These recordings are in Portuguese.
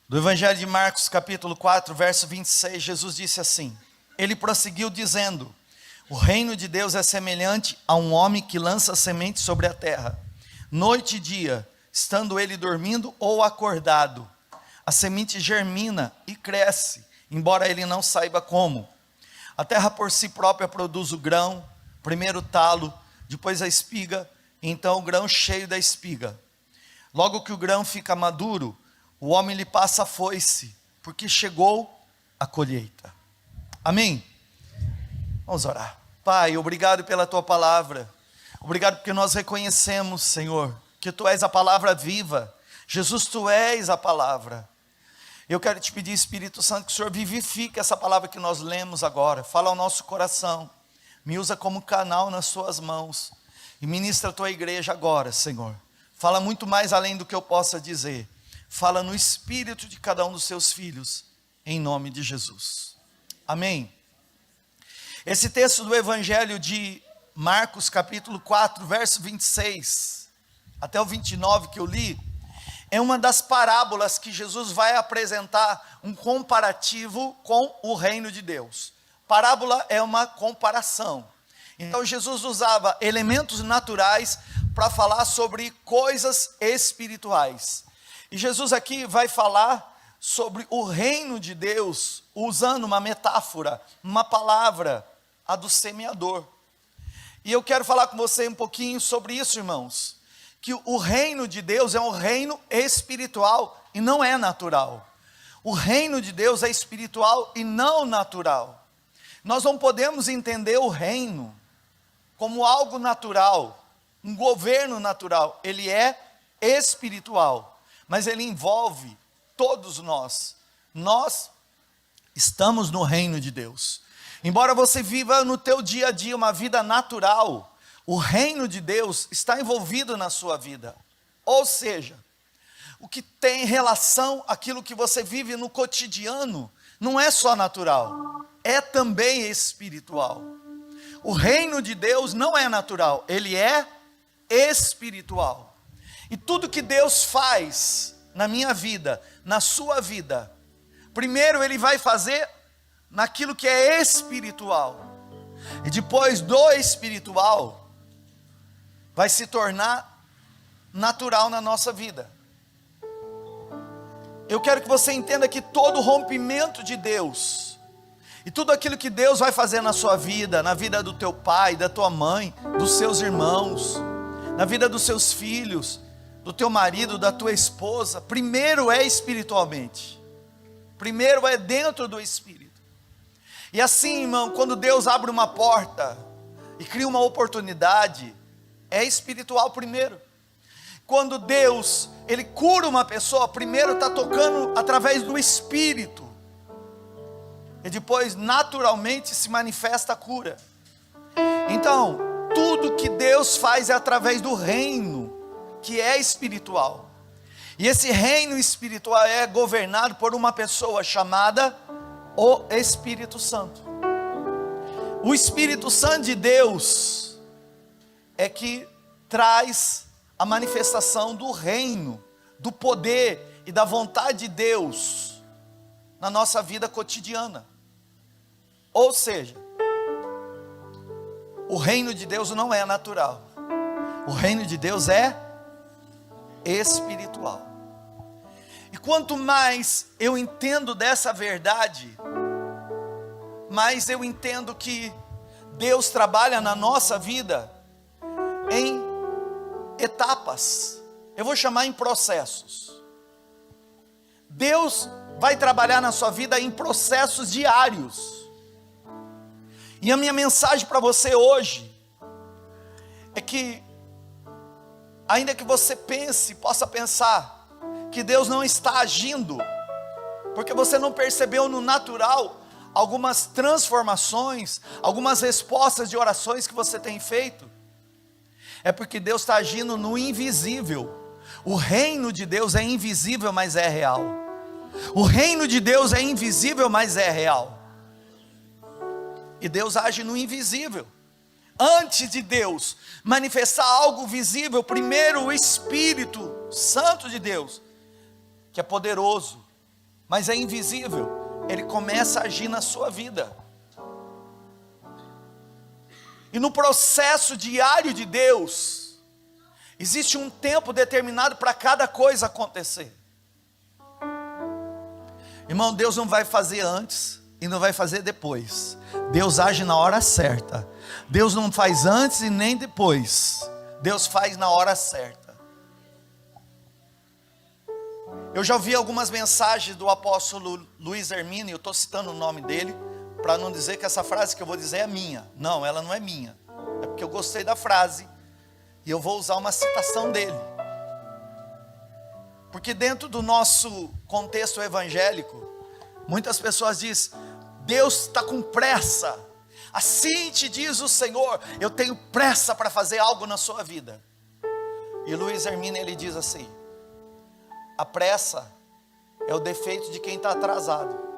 Do Evangelho de Marcos, capítulo 4, verso 26, Jesus disse assim: ele prosseguiu dizendo: o reino de Deus é semelhante a um homem que lança semente sobre a terra. Noite e dia, estando ele dormindo ou acordado, a semente germina e cresce, embora ele não saiba como. A terra por si própria produz o grão, primeiro o talo, depois a espiga, e então o grão cheio da espiga. Logo que o grão fica maduro, o homem lhe passa a foice, porque chegou a colheita. Amém? Vamos orar. Pai, obrigado pela tua palavra. Obrigado porque nós reconhecemos, Senhor, que tu és a palavra viva. Jesus, tu és a palavra. Eu quero te pedir, Espírito Santo, que o Senhor vivifique essa palavra que nós lemos agora. Fala ao nosso coração. Me usa como canal nas suas mãos. E ministra a tua igreja agora, Senhor. Fala muito mais além do que eu possa dizer. Fala no espírito de cada um dos seus filhos. Em nome de Jesus. Amém. Esse texto do Evangelho de Marcos, capítulo 4, verso 26, até o 29 que eu li, é uma das parábolas que Jesus vai apresentar um comparativo com o reino de Deus. Parábola é uma comparação. Então Jesus usava elementos naturais para falar sobre coisas espirituais. E Jesus aqui vai falar sobre o reino de Deus, usando uma metáfora, uma palavra, a do semeador. E eu quero falar com você um pouquinho sobre isso, irmãos. Que o reino de Deus é um reino espiritual e não é natural. O reino de Deus é espiritual e não natural. Nós não podemos entender o reino como algo natural, um governo natural. Ele é espiritual, mas ele envolve todos nós. Nós estamos no reino de Deus. Embora você viva no teu dia a dia uma vida natural, o reino de Deus está envolvido na sua vida. Ou seja, o que tem relação àquilo que você vive no cotidiano, não é só natural, é também espiritual. O reino de Deus não é natural, ele é espiritual. E tudo que Deus faz na minha vida, na sua vida, primeiro ele vai fazer naquilo que é espiritual. E depois do espiritual, vai se tornar natural na nossa vida. Eu quero que você entenda que todo rompimento de Deus, e tudo aquilo que Deus vai fazer na sua vida, na vida do teu pai, da tua mãe, dos seus irmãos, na vida dos seus filhos, do teu marido, da tua esposa, primeiro é espiritualmente. Primeiro é dentro do espírito. E assim, irmão, quando Deus abre uma porta e cria uma oportunidade, é espiritual primeiro. Quando Deus, ele cura uma pessoa, primeiro está tocando através do espírito. E depois, naturalmente, se manifesta a cura. Então, tudo que Deus faz é através do reino, que é espiritual. E esse reino espiritual é governado por uma pessoa chamada o Espírito Santo. O Espírito Santo de Deus é que traz a manifestação do reino, do poder e da vontade de Deus na nossa vida cotidiana. Ou seja, o reino de Deus não é natural, o reino de Deus é espiritual. E quanto mais eu entendo dessa verdade, mais eu entendo que Deus trabalha na nossa vida em etapas, eu vou chamar em processos. Deus vai trabalhar na sua vida em processos diários. E a minha mensagem para você hoje é que, ainda que você possa pensar que Deus não está agindo, porque você não percebeu no natural algumas transformações, algumas respostas de orações que você tem feito, é porque Deus está agindo no invisível. O reino de Deus é invisível, mas é real. O reino de Deus é invisível, mas é real. E Deus age no invisível. Antes de Deus manifestar algo visível, primeiro o Espírito Santo de Deus, que é poderoso, mas é invisível, ele começa a agir na sua vida. E no processo diário de Deus, existe um tempo determinado para cada coisa acontecer. Irmão, Deus não vai fazer antes e não vai fazer depois. Deus age na hora certa. Deus não faz antes e nem depois. Deus faz na hora certa. Eu já ouvi algumas mensagens do apóstolo Luiz Hermínio, eu estou citando o nome dele, para não dizer que essa frase que eu vou dizer é minha. Não, ela não é minha. É porque eu gostei da frase e eu vou usar uma citação dele. Porque dentro do nosso contexto evangélico, muitas pessoas dizem: Deus está com pressa. Assim te diz o Senhor, eu tenho pressa para fazer algo na sua vida. E Luiz Hermínio, ele diz assim: a pressa é o defeito de quem está atrasado.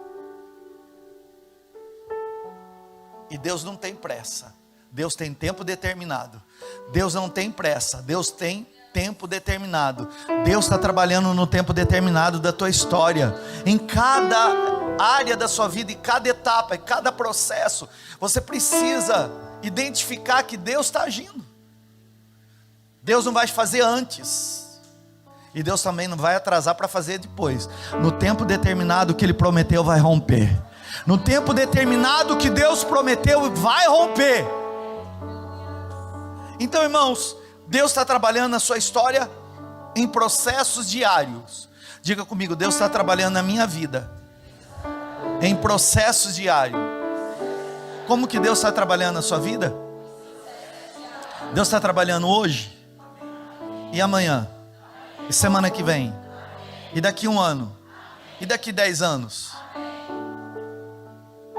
E Deus não tem pressa. Deus tem tempo determinado. Deus não tem pressa. Deus tem tempo determinado. Deus está trabalhando no tempo determinado da tua história. Em cada área da sua vida, em cada etapa, em cada processo, você precisa identificar que Deus está agindo. Deus não vai fazer antes. E Deus também não vai atrasar para fazer depois. No tempo determinado que Ele prometeu, vai romper. No tempo determinado que Deus prometeu, vai romper. Então, irmãos, Deus está trabalhando na sua história em processos diários. Diga comigo: Deus está trabalhando na minha vida em processos diários. Como que Deus está trabalhando na sua vida? Deus está trabalhando hoje e amanhã e semana que vem e daqui 1 ano e daqui 10 anos.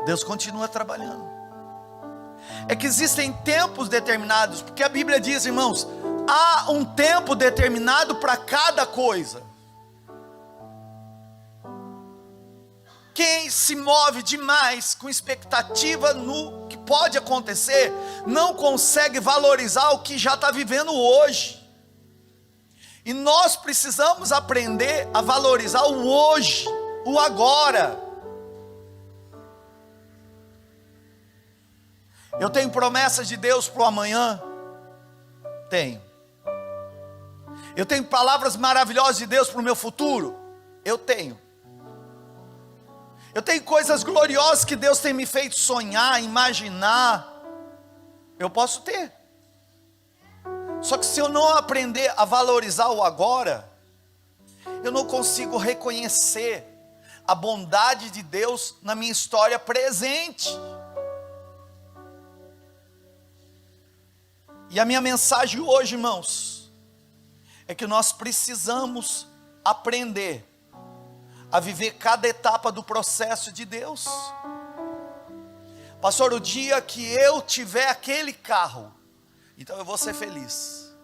Deus continua trabalhando. É que existem tempos determinados, porque a Bíblia diz, irmãos, há um tempo determinado para cada coisa. Quem se move demais com expectativa no que pode acontecer, não consegue valorizar o que já está vivendo hoje. E nós precisamos aprender a valorizar o hoje, o agora. Eu tenho promessas de Deus para o amanhã? Tenho. Eu tenho palavras maravilhosas de Deus para o meu futuro? Eu tenho. Eu tenho coisas gloriosas que Deus tem me feito sonhar, imaginar. Eu posso ter. Só que se eu não aprender a valorizar o agora, eu não consigo reconhecer a bondade de Deus na minha história presente. E a minha mensagem hoje, irmãos, é que nós precisamos aprender a viver cada etapa do processo de Deus. Pastor, o dia que eu tiver aquele carro, então eu vou ser feliz.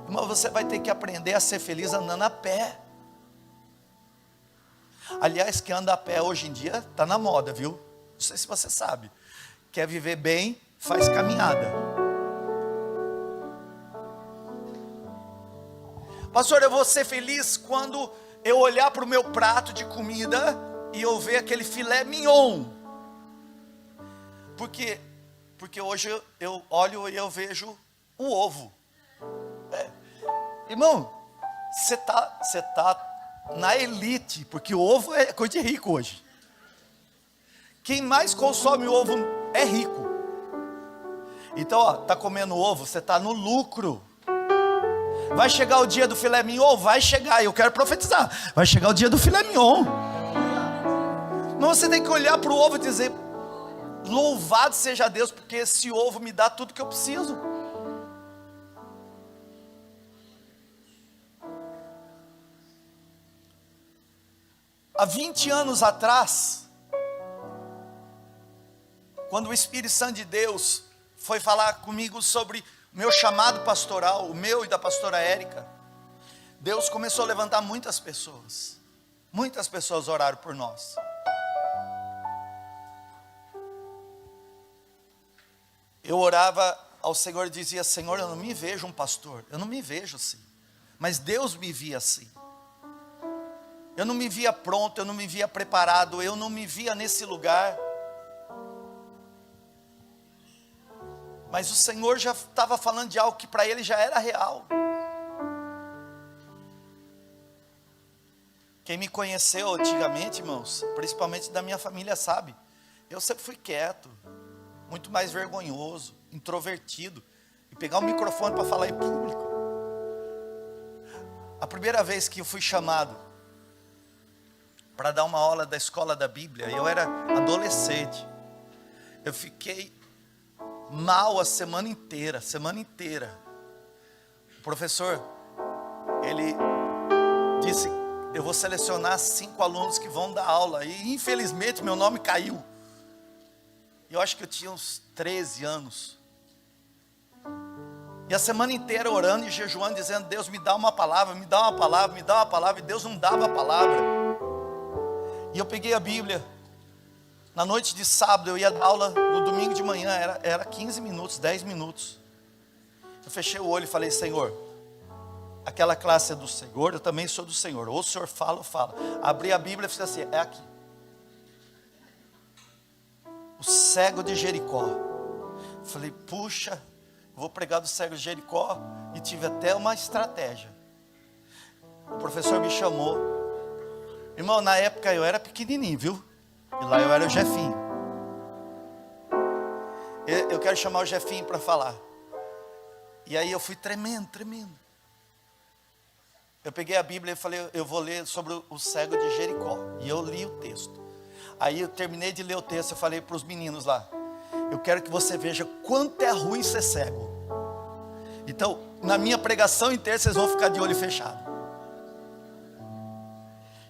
Irmão, você vai ter que aprender a ser feliz andando a pé. Aliás, quem anda a pé hoje em dia está na moda, viu? Não sei se você sabe. Quer viver bem, faz caminhada. Pastor, eu vou ser feliz quando eu olhar para o meu prato de comida e eu ver aquele filé mignon. Porque hoje eu olho e eu vejo o ovo. Irmão, você tá na elite, porque o ovo é coisa de rico hoje. Quem mais consome ovo é rico. Então, tá comendo ovo, você tá no lucro. Vai chegar o dia do filé mignon? Vai chegar, eu quero profetizar. Vai chegar o dia do filé mignon. Não, você tem que olhar para o ovo e dizer: louvado seja Deus, porque esse ovo me dá tudo que eu preciso. Há 20 anos atrás, quando o Espírito Santo de Deus foi falar comigo sobre meu chamado pastoral, o meu e da pastora Érica, Deus começou a levantar muitas pessoas. Muitas pessoas oraram por nós. Eu orava ao Senhor e dizia: Senhor, eu não me vejo um pastor, eu não me vejo assim, mas Deus me via assim. Eu não me via pronto, eu não me via preparado, eu não me via nesse lugar. Mas o Senhor já estava falando de algo que para ele já era real. Quem me conheceu antigamente, irmãos, principalmente da minha família, sabe, eu sempre fui quieto, muito mais vergonhoso, introvertido, e pegar o microfone para falar em público. A primeira vez que eu fui chamado para dar uma aula da escola da Bíblia, eu era adolescente, eu fiquei mal a semana inteira. O professor, ele disse: eu vou selecionar 5 alunos que vão dar aula, e infelizmente meu nome caiu. Eu acho que eu tinha uns 13 anos, e a semana inteira orando e jejuando, dizendo: Deus, me dá uma palavra, me dá uma palavra, me dá uma palavra, e Deus não dava a palavra. E eu peguei a Bíblia, na noite de sábado eu ia dar aula, no domingo de manhã, era 15 minutos, 10 minutos, eu fechei o olho e falei: Senhor, aquela classe é do Senhor, eu também sou do Senhor, ou o Senhor fala ou fala. Abri a Bíblia e fiz assim: é aqui. O cego de Jericó. Falei: puxa, vou pregar do cego de Jericó. E tive até uma estratégia. O professor me chamou. Irmão, na época eu era pequenininho, viu? E lá eu era o Jefinho. Eu quero chamar o Jefinho para falar. E aí eu fui tremendo. Eu peguei a Bíblia e falei: eu vou ler sobre o cego de Jericó. E eu li o texto. Aí eu terminei de ler o texto, eu falei para os meninos lá: eu quero que você veja quanto é ruim ser cego. Então, na minha pregação inteira, vocês vão ficar de olho fechado.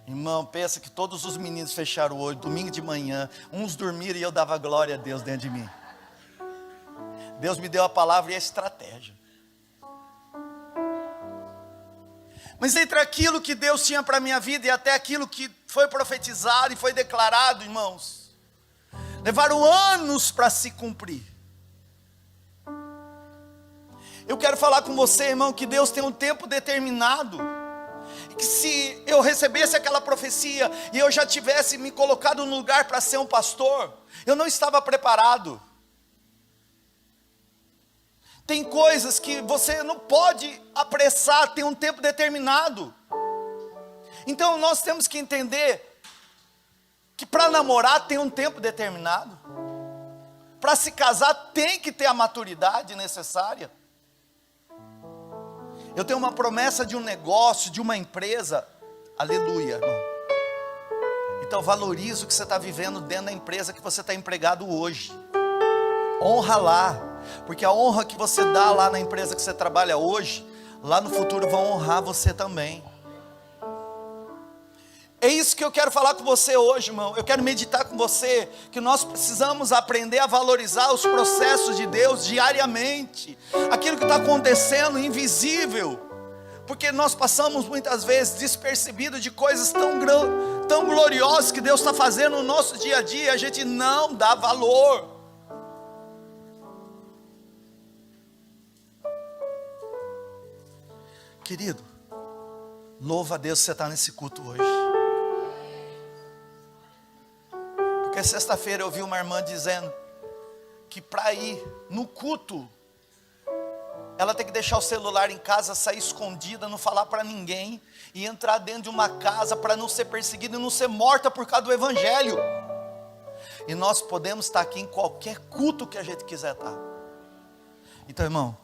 Irmão, pensa que todos os meninos fecharam o olho, domingo de manhã, uns dormiram e eu dava glória a Deus dentro de mim. Deus me deu a palavra e a estratégia. Mas entre aquilo que Deus tinha para a minha vida e até aquilo que foi profetizado e foi declarado, irmãos, levaram anos para se cumprir. Eu quero falar com você, irmão, que Deus tem um tempo determinado. Que se eu recebesse aquela profecia e eu já tivesse me colocado no lugar para ser um pastor, eu não estava preparado. Tem coisas que você não pode apressar, tem um tempo determinado. Então nós temos que entender que para namorar tem um tempo determinado. Para se casar tem que ter a maturidade necessária. Eu tenho uma promessa de um negócio, de uma empresa, aleluia, irmão. Então valorize o que você está vivendo dentro da empresa que você está empregado hoje. Honra lá, porque a honra que você dá lá na empresa que você trabalha hoje, lá no futuro vão honrar você também. É isso que eu quero falar com você hoje, irmão. Eu quero meditar com você que nós precisamos aprender a valorizar os processos de Deus diariamente. Aquilo que está acontecendo invisível. Porque nós passamos muitas vezes despercebido de coisas tão gloriosas que Deus está fazendo no nosso dia a dia. E a gente não dá valor. Querido, louva a Deus que você está nesse culto hoje. Porque sexta-feira eu vi uma irmã dizendo que para ir no culto, ela tem que deixar o celular em casa, sair escondida, não falar para ninguém, e entrar dentro de uma casa para não ser perseguida e não ser morta por causa do evangelho. E nós podemos estar aqui em qualquer culto que a gente quiser estar. Então, irmão,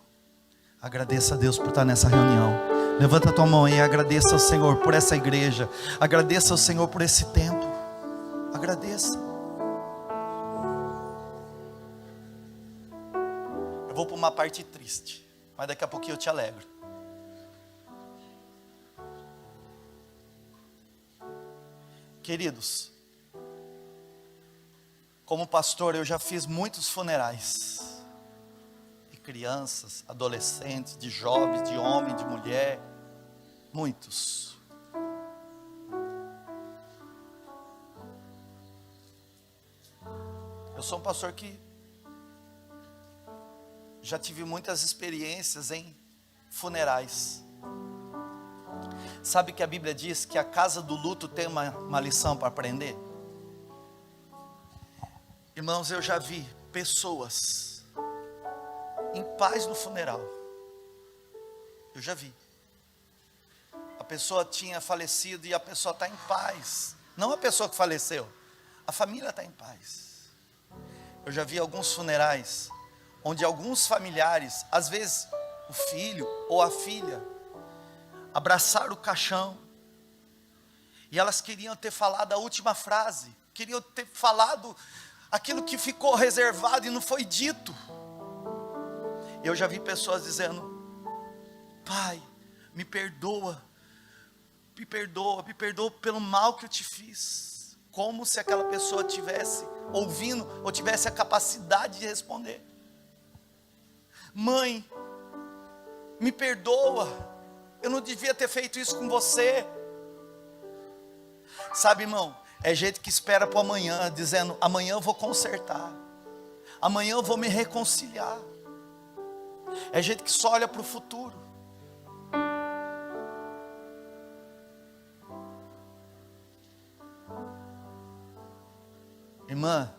agradeça a Deus por estar nessa reunião. Levanta a tua mão e agradeça ao Senhor por essa igreja. Agradeça ao Senhor por esse tempo. Agradeça. Eu vou para uma parte triste, mas daqui a pouquinho eu te alegro. Queridos, como pastor eu já fiz muitos funerais. De crianças, adolescentes, de jovens, de homem, de mulher. Muitos. Eu sou um pastor que já tive muitas experiências em funerais. Sabe que a Bíblia diz que a casa do luto tem uma lição para aprender? Irmãos, eu já vi pessoas em paz no funeral. Eu já vi. A pessoa tinha falecido e a pessoa está em paz. Não a pessoa que faleceu, a família está em paz. Eu já vi alguns funerais onde alguns familiares, às vezes o filho ou a filha, abraçaram o caixão e elas queriam ter falado a última frase, queriam ter falado aquilo que ficou reservado e não foi dito. Eu já vi pessoas dizendo: Pai, me perdoa pelo mal que eu te fiz. Como se aquela pessoa tivesse ouvindo ou tivesse a capacidade de responder. Mãe, me perdoa, eu não devia ter feito isso com você. Sabe, irmão, é gente que espera para amanhã, dizendo: amanhã eu vou consertar, amanhã eu vou me reconciliar. É gente que só olha para o futuro. Irmã,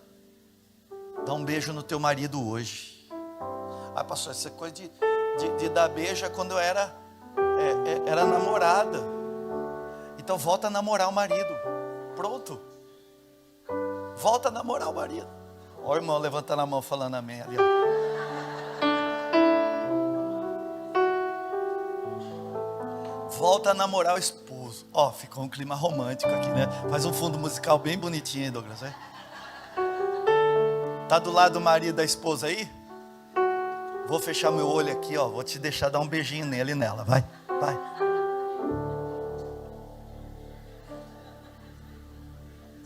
dá um beijo no teu marido hoje. Ah, pastor, essa coisa de dar beijo é quando eu era namorada. Então volta a namorar o marido. Pronto. Volta a namorar o marido. Ó, o irmão levantando a mão falando amém ali, ó. Volta a namorar o esposo. Ó, ficou um clima romântico aqui, né? Faz um fundo musical bem bonitinho aí, Douglas, né? Tá do lado do marido da esposa aí? Vou fechar meu olho aqui, ó. Vou te deixar dar um beijinho nele e nela. Vai, vai.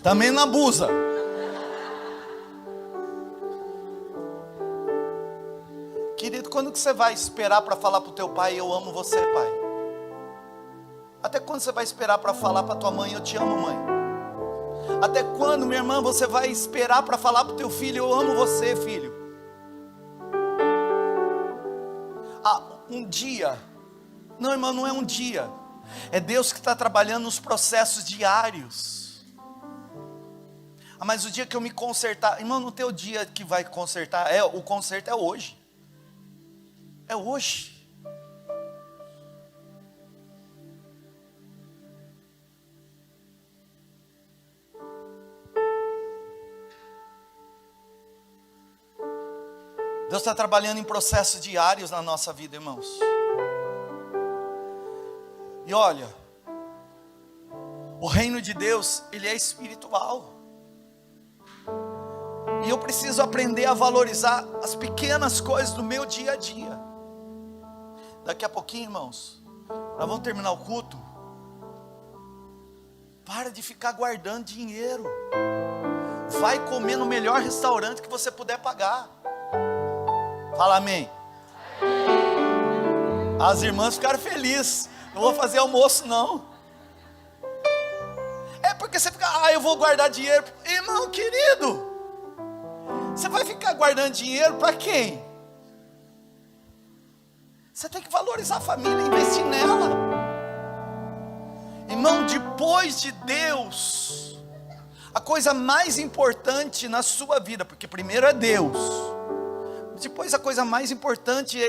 Também não abusa. Querido, quando que você vai esperar para falar para o teu pai: eu amo você, pai? Até quando você vai esperar para falar para tua mãe: eu te amo, mãe? Até quando, minha irmã, você vai esperar para falar para o teu filho: eu amo você, filho? Ah, um dia. Não, irmão, não é um dia. É Deus que está trabalhando nos processos diários. Ah, mas o dia que eu me consertar, irmão, não tem o dia que vai consertar. O conserto é hoje. É hoje. Deus está trabalhando em processos diários na nossa vida, irmãos. E olha, o reino de Deus, ele é espiritual. E eu preciso aprender a valorizar as pequenas coisas do meu dia a dia. Daqui a pouquinho, irmãos, nós vamos terminar o culto. Para de ficar guardando dinheiro. Vai comer no melhor restaurante que você puder pagar. Fala amém. As irmãs ficaram felizes. Não vou fazer almoço não. É porque você fica: eu vou guardar dinheiro. Irmão querido, você vai ficar guardando dinheiro para quem? Você tem que valorizar a família, investir nela. Irmão, depois de Deus, a coisa mais importante na sua vida, porque primeiro é Deus, depois a coisa mais importante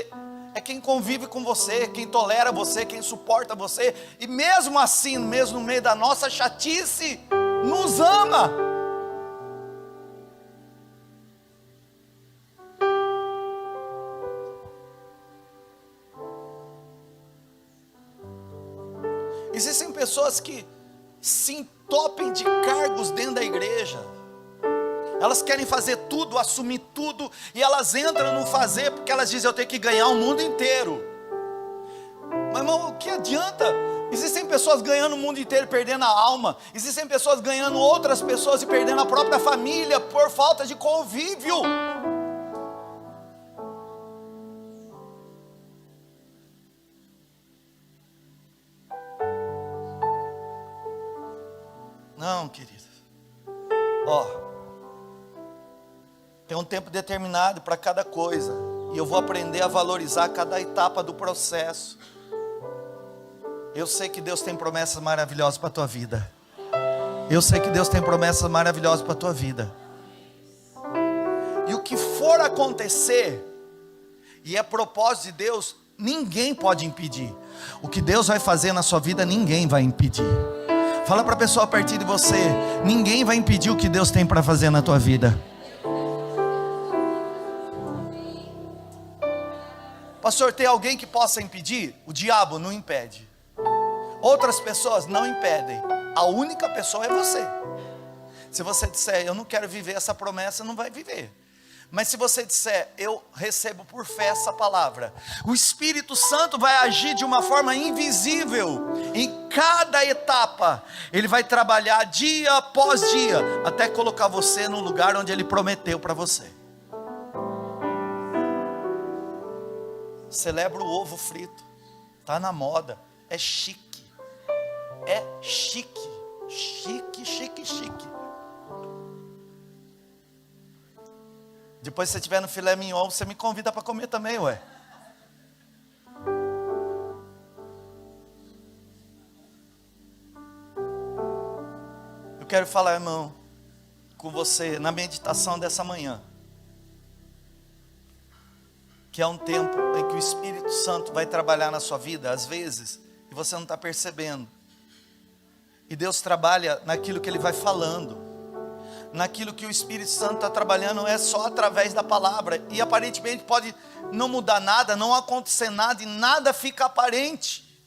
é quem convive com você, quem tolera você, quem suporta você, e mesmo assim, mesmo no meio da nossa chatice, nos ama. Existem pessoas que se entopem de cargos dentro da igreja. Elas querem fazer tudo, assumir tudo, e elas entram no fazer porque elas dizem: eu tenho que ganhar o mundo inteiro. Mas irmão, o que adianta? Existem pessoas ganhando o mundo inteiro e perdendo a alma. Existem pessoas ganhando outras pessoas e perdendo a própria família por falta de convívio. Não, querido. Tem um tempo determinado para cada coisa. E eu vou aprender a valorizar cada etapa do processo. Eu sei que Deus tem promessas maravilhosas para a tua vida. Eu sei que Deus tem promessas maravilhosas para a tua vida. E o que for acontecer, e é propósito de Deus, ninguém pode impedir. O que Deus vai fazer na sua vida, ninguém vai impedir. Fala para a pessoa a partir de você: ninguém vai impedir o que Deus tem para fazer na tua vida. Pastor, tem alguém que possa impedir? O diabo não impede. Outras pessoas não impedem. A única pessoa é você. Se você disser, eu não quero viver essa promessa, não vai viver. Mas se você disser, eu recebo por fé essa palavra, o Espírito Santo vai agir de uma forma invisível, em cada etapa. Ele vai trabalhar dia após dia, até colocar você no lugar onde Ele prometeu para você. Celebra o ovo frito, está na moda, é chique. É chique, chique, chique, chique. Depois se você estiver no filé mignon, você me convida para comer também, ué. Eu quero falar, irmão, com você na meditação dessa manhã, que é um tempo em que o Espírito Santo vai trabalhar na sua vida, às vezes, e você não está percebendo. E Deus trabalha naquilo que Ele vai falando, naquilo que o Espírito Santo está trabalhando, é só através da palavra, e aparentemente pode não mudar nada, não acontecer nada, e nada fica aparente.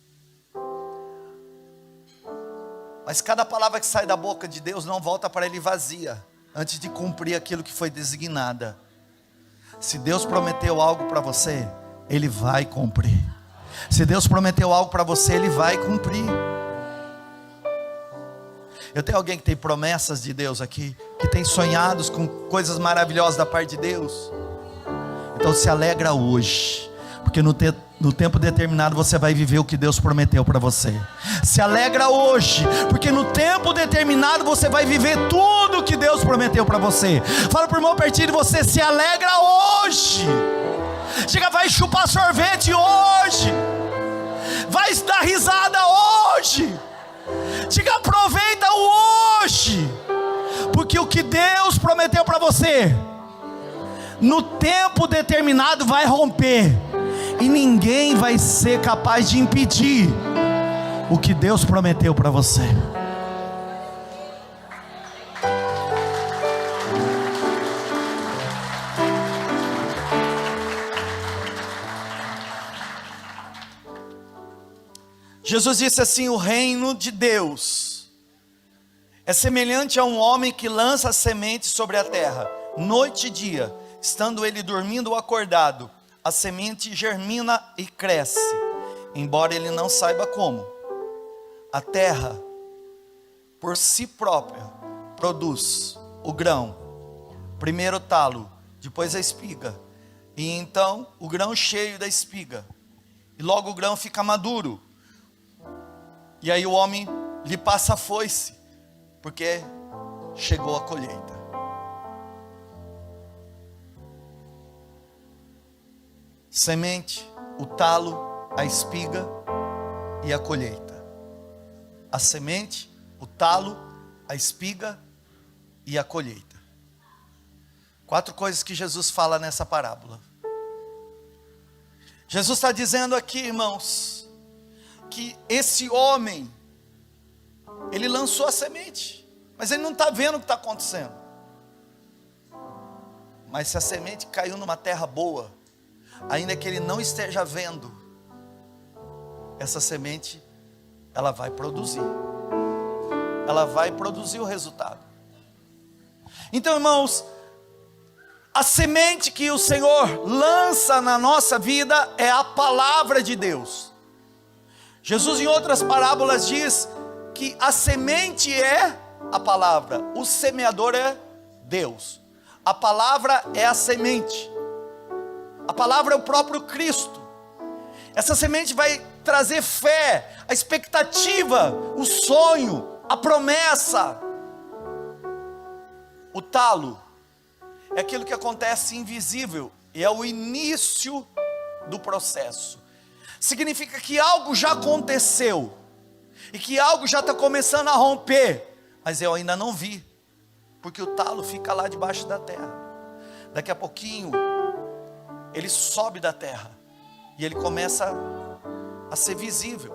Mas cada palavra que sai da boca de Deus não volta para Ele vazia, antes de cumprir aquilo que foi designada. Se Deus prometeu algo para você, Ele vai cumprir. Se Deus prometeu algo para você, Ele vai cumprir. Eu tenho alguém que tem promessas de Deus aqui, que tem sonhados com coisas maravilhosas da parte de Deus. Então se alegra hoje, porque no tempo determinado você vai viver o que Deus prometeu para você. Se alegra hoje, porque no tempo determinado você vai viver tudo o que Deus prometeu para você. Fala para o irmão pertinho de você: se alegra hoje. Chega, vai chupar sorvete hoje, vai dar risada hoje. Diga, aproveita o hoje, porque o que Deus prometeu para você, no tempo determinado vai romper, e ninguém vai ser capaz de impedir o que Deus prometeu para você. Jesus disse assim: o reino de Deus é semelhante a um homem que lança a semente sobre a terra, noite e dia, estando ele dormindo ou acordado, a semente germina e cresce, embora ele não saiba como. A terra, por si própria, produz o grão, primeiro o talo, depois a espiga, e então o grão cheio da espiga, e logo o grão fica maduro. E aí o homem lhe passa a foice, porque chegou a colheita. Semente, o talo, a espiga e a colheita. A semente, o talo, a espiga e a colheita. 4 coisas que Jesus fala nessa parábola. Jesus está dizendo aqui, irmãos, que esse homem, ele lançou a semente, mas ele não está vendo o que está acontecendo. Mas se a semente caiu numa terra boa, ainda que ele não esteja vendo, essa semente, ela vai produzir o resultado. Então, irmãos, a semente que o Senhor lança na nossa vida é a palavra de Deus. Jesus em outras parábolas diz que a semente é a palavra, o semeador é Deus, a palavra é a semente, a palavra é o próprio Cristo. Essa semente vai trazer fé, a expectativa, o sonho, a promessa. O talo é aquilo que acontece invisível, e é o início do processo. significa que algo já aconteceu, e que algo já está começando a romper, mas eu ainda não vi, porque o talo fica lá debaixo da terra. Daqui a pouquinho, ele sobe da terra, e ele começa a ser visível.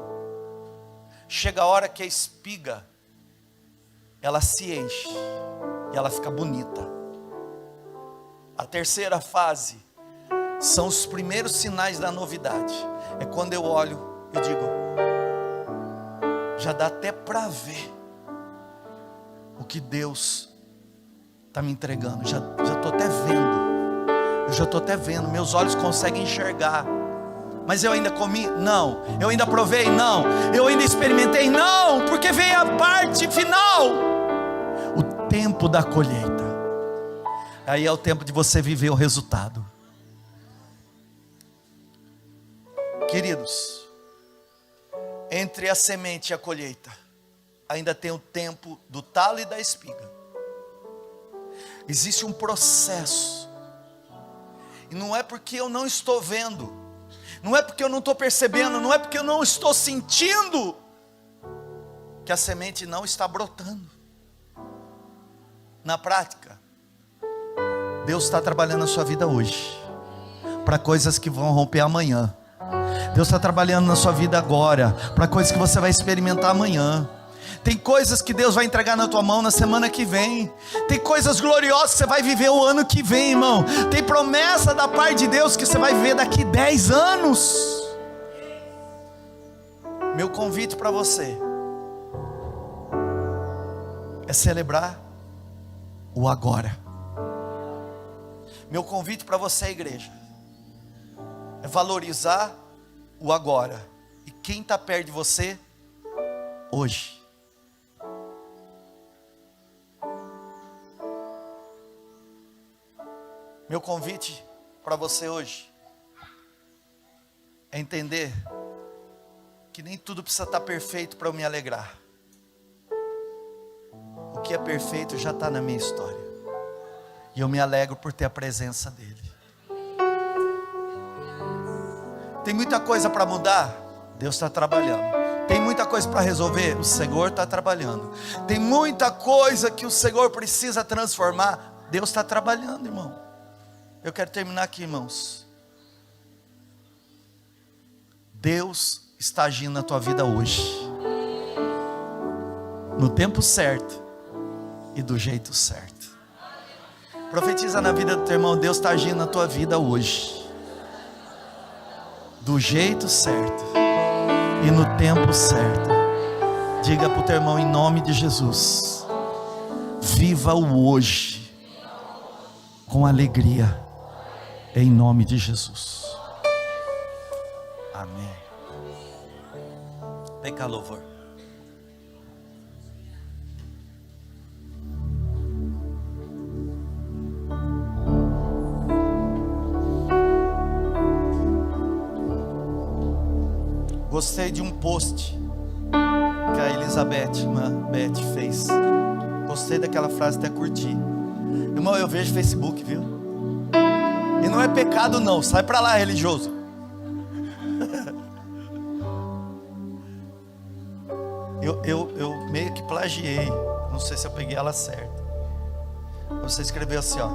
Chega a hora que a espiga, ela se enche, e ela fica bonita. A terceira fase, são os primeiros sinais da novidade. É quando eu olho, eu digo, já dá até para ver o que Deus está me entregando. Já estou até vendo. Eu já estou até vendo. Meus olhos conseguem enxergar. Mas eu ainda comi? Não. Eu ainda provei? Não. Eu ainda experimentei? Não. Porque vem a parte final. O tempo da colheita. Aí é o tempo de você viver o resultado. Queridos, entre a semente e a colheita, ainda tem o tempo do talo e da espiga. Existe um processo. E não é porque eu não estou vendo, não é porque eu não estou percebendo, não é porque eu não estou sentindo, que a semente não está brotando. Na prática, Deus está trabalhando na sua vida hoje, para coisas que vão romper amanhã. Deus está trabalhando na sua vida agora, para coisas que você vai experimentar amanhã. Tem coisas que Deus vai entregar na tua mão na semana que vem. Tem coisas gloriosas que você vai viver o ano que vem, irmão. Tem promessa da parte de Deus que você vai viver daqui 10 anos. Meu convite para você é celebrar o agora. Meu convite para você, igreja, é valorizar o agora. E quem está perto de você hoje. Meu convite para você hoje é entender que nem tudo precisa estar perfeito para eu me alegrar. O que é perfeito já está na minha história, e eu me alegro por ter a presença dele. Tem muita coisa para mudar, Deus está trabalhando. Tem muita coisa para resolver, o Senhor está trabalhando. Tem muita coisa que o Senhor precisa transformar, Deus está trabalhando, irmão. Eu quero terminar aqui, irmãos. Deus está agindo na tua vida hoje, no tempo certo e do jeito certo. Profetiza na vida do teu irmão: Deus está agindo na tua vida hoje, do jeito certo e no tempo certo. Diga para o teu irmão, em nome de Jesus: viva o hoje com alegria, em nome de Jesus. Amém. Vem cá, louvor. Gostei de um post que a Elizabeth, irmã Beth, fez. Gostei daquela frase, até curti. Irmão, eu vejo Facebook, viu? E não é pecado não, sai pra lá, religioso. Eu meio que plagiei, não sei se eu peguei ela certa. Você escreveu assim, ó: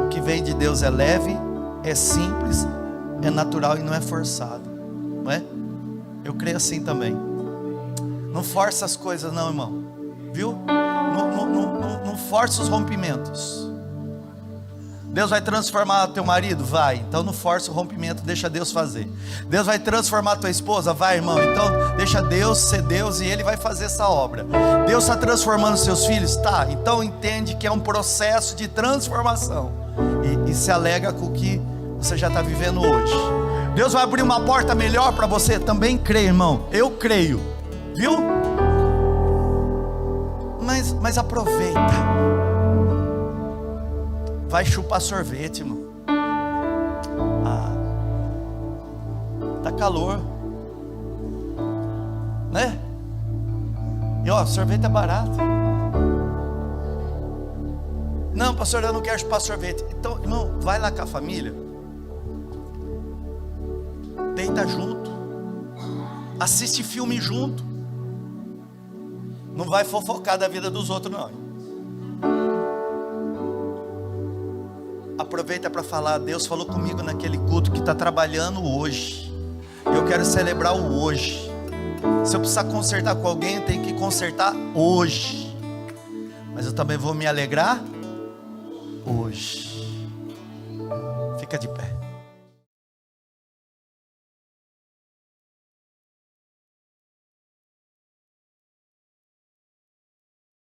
o que vem de Deus é leve, é simples, é natural e não é forçado. Não é? Eu creio assim também. Não força as coisas não, irmão. Viu? Não força os rompimentos. Deus vai transformar teu marido? Vai. Então não força o rompimento, deixa Deus fazer. Deus vai transformar tua esposa? Vai, irmão. Então deixa Deus ser Deus e Ele vai fazer essa obra. Deus está transformando seus filhos? Tá. Então entende que é um processo de transformação. E se alega com o que você já está vivendo hoje. Deus vai abrir uma porta melhor para você? Também creio, irmão. Eu creio. Viu? Mas aproveita. Vai chupar sorvete, irmão. Tá calor, né? E ó, sorvete é barato. Não, pastor, eu não quero chupar sorvete. Então, irmão, vai lá com a família. Tem aproveita junto, assiste filme junto, não vai fofocar da vida dos outros não. Aproveita para falar: Deus falou comigo naquele culto que está trabalhando hoje, eu quero celebrar o hoje. Se eu precisar consertar com alguém, eu tenho que consertar hoje, mas eu também vou me alegrar hoje. Fica de pé.